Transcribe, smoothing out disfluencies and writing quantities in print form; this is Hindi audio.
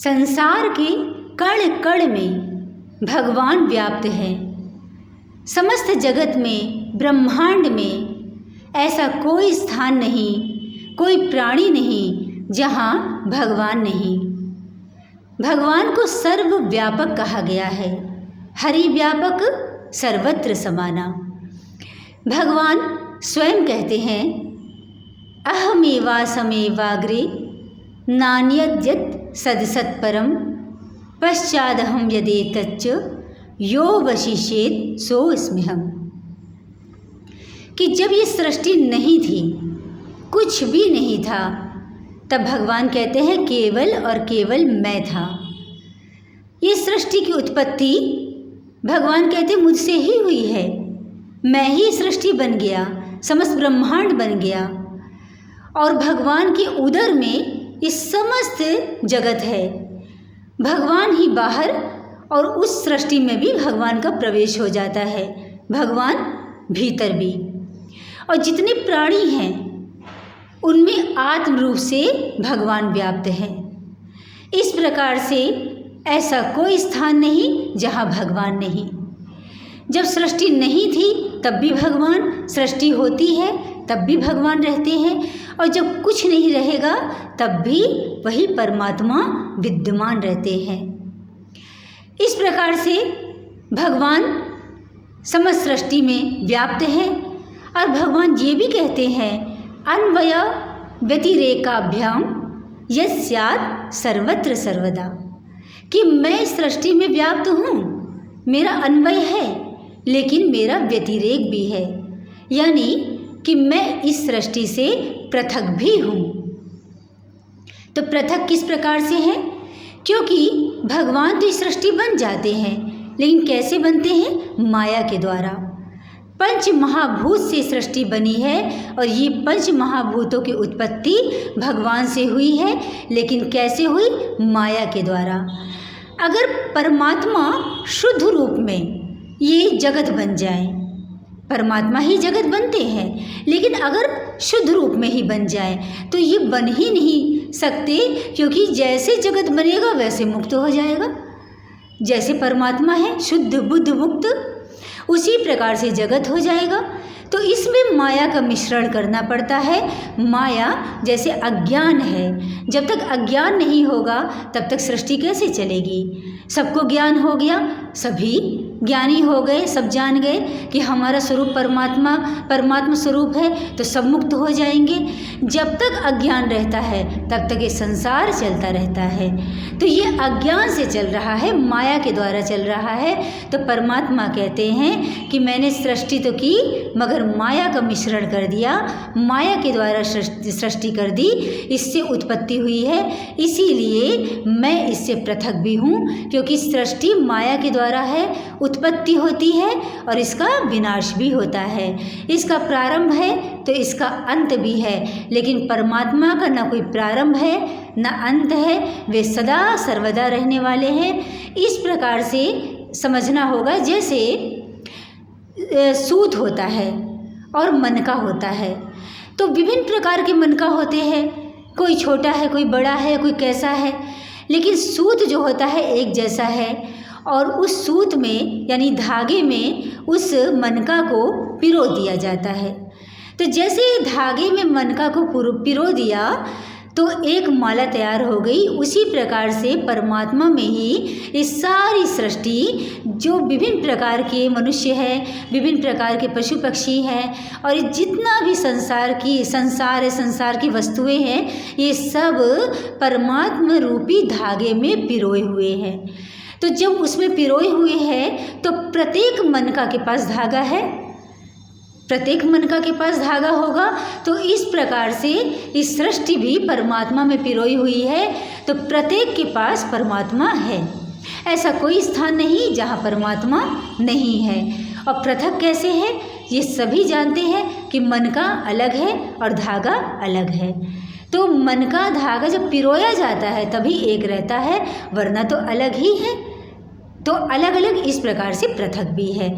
संसार के कण कण में भगवान व्याप्त है। समस्त जगत में, ब्रह्मांड में ऐसा कोई स्थान नहीं, कोई प्राणी नहीं जहाँ भगवान नहीं। भगवान को सर्वव्यापक कहा गया है, हरि व्यापक सर्वत्र समाना। भगवान स्वयं कहते हैं, अहमेवासमेवाग्रे नान्यद्यत् सदसत्परम पश्चादहं यदेतच्च यो वशिष्येत् सोऽस्म्यहम्। कि जब ये सृष्टि नहीं थी, कुछ भी नहीं था, तब भगवान कहते हैं केवल और केवल मैं था। ये सृष्टि की उत्पत्ति भगवान कहते मुझसे ही हुई है। मैं ही सृष्टि बन गया, समस्त ब्रह्मांड बन गया। और भगवान के उदर में इस समस्त जगत है। भगवान ही बाहर और उस सृष्टि में भी भगवान का प्रवेश हो जाता है, भगवान भीतर भी। और जितने प्राणी हैं उनमें आत्म रूप से भगवान व्याप्त है। इस प्रकार से ऐसा कोई स्थान नहीं जहाँ भगवान नहीं। जब सृष्टि नहीं थी तब भी भगवान, सृष्टि होती है तब भी भगवान रहते हैं, और जब कुछ नहीं रहेगा तब भी वही परमात्मा विद्यमान रहते हैं। इस प्रकार से भगवान समस्त सृष्टि में व्याप्त है। और भगवान ये भी कहते हैं, अन्वय व्यतिरेकाभ्याम यस्यात् सर्वत्र सर्वदा, कि मैं सृष्टि में व्याप्त हूँ, मेरा अन्वय है लेकिन मेरा व्यतिरेक भी है, यानी कि मैं इस सृष्टि से पृथक भी हूँ। तो पृथक किस प्रकार से है? क्योंकि भगवान तो इस सृष्टि बन जाते हैं, लेकिन कैसे बनते हैं? माया के द्वारा। पंच महाभूत से सृष्टि बनी है, और ये पंच महाभूतों की उत्पत्ति भगवान से हुई है, लेकिन कैसे हुई? माया के द्वारा। अगर परमात्मा शुद्ध रूप में ये जगत बन जाए, परमात्मा ही जगत बनते हैं, लेकिन अगर शुद्ध रूप में ही बन जाए तो ये बन ही नहीं सकते, क्योंकि जैसे जगत बनेगा वैसे मुक्त हो जाएगा। जैसे परमात्मा है शुद्ध बुद्ध मुक्त, उसी प्रकार से जगत हो जाएगा। तो इसमें माया का मिश्रण करना पड़ता है। माया जैसे अज्ञान है, जब तक अज्ञान नहीं होगा तब तक सृष्टि कैसे चलेगी? सबको ज्ञान हो गया, सभी ज्ञानी हो गए, सब जान गए कि हमारा स्वरूप परमात्मा स्वरूप है, तो सब मुक्त हो जाएंगे। जब तक अज्ञान रहता है तब तक ये संसार चलता रहता है। तो ये अज्ञान से चल रहा है, माया के द्वारा चल रहा है। तो परमात्मा कहते हैं कि मैंने सृष्टि तो की, मगर माया का मिश्रण कर दिया, माया के द्वारा सृष्टि कर दी, इससे उत्पत्ति हुई है। इसीलिए मैं इससे पृथक भी हूँ, क्योंकि सृष्टि माया के द्वारा है, उत्पत्ति होती है और इसका विनाश भी होता है। इसका प्रारंभ है तो इसका अंत भी है, लेकिन परमात्मा का ना कोई प्रारंभ है ना अंत है, वे सदा सर्वदा रहने वाले हैं। इस प्रकार से समझना होगा। जैसे सूत होता है और मनका होता है, तो विभिन्न प्रकार के मनका होते हैं, कोई छोटा है, कोई बड़ा है, कोई कैसा है, लेकिन सूत जो होता है एक जैसा है। और उस सूत में यानी धागे में उस मनका को पिरो दिया जाता है। तो जैसे धागे में मनका को पिरो दिया तो एक माला तैयार हो गई। उसी प्रकार से परमात्मा में ही इस सारी सृष्टि, जो विभिन्न प्रकार के मनुष्य हैं, विभिन्न प्रकार के पशु पक्षी हैं, और जितना भी संसार है, संसार की वस्तुएं हैं, ये सब परमात्मा रूपी धागे में पिरोए हुए हैं। तो जब उसमें पिरोए हुए हैं तो प्रत्येक मनका के पास धागा है, प्रत्येक मनका के पास धागा होगा। तो इस प्रकार से इस सृष्टि भी परमात्मा में पिरोई हुई है, तो प्रत्येक के पास परमात्मा है। ऐसा कोई स्थान नहीं जहाँ परमात्मा नहीं है। और पृथक कैसे है? ये सभी जानते हैं कि मनका अलग है और धागा अलग है। तो मनका धागा जब पिरोया जाता है तभी एक रहता है, वरना तो अलग ही है। तो अलग अलग इस प्रकार से पृथक भी है।